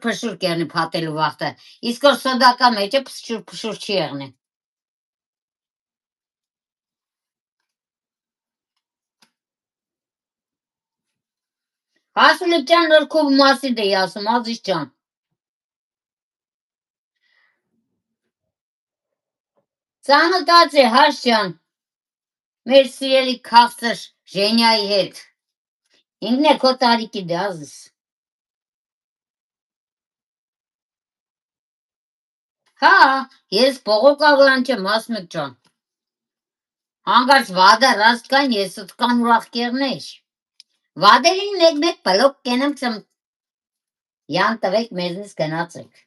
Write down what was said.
փշուր կերնի փատելու վախտը։ Իսկ որ սոդակա մեջը փշուր չի եղնի։ Հասուլիկ ջան, որ քո մասի դե ասում, Ազիզ ջան։ Ծանոթացի Հաշ ջան, մեր սիրելի քաղցր Ժենյայի հետ։ Ինքն է քո տարիքի դե Ազիզ։ Հա, ես բողոքավորան չեմ, Ասմիկ ջան։ Հանգարց վադա ռաստկան ես ըտկան ուրախ կերնեշ։ Վադերին մեկ բլոկ կենեմ ծմ յան տվեք մեզնից գնացեք։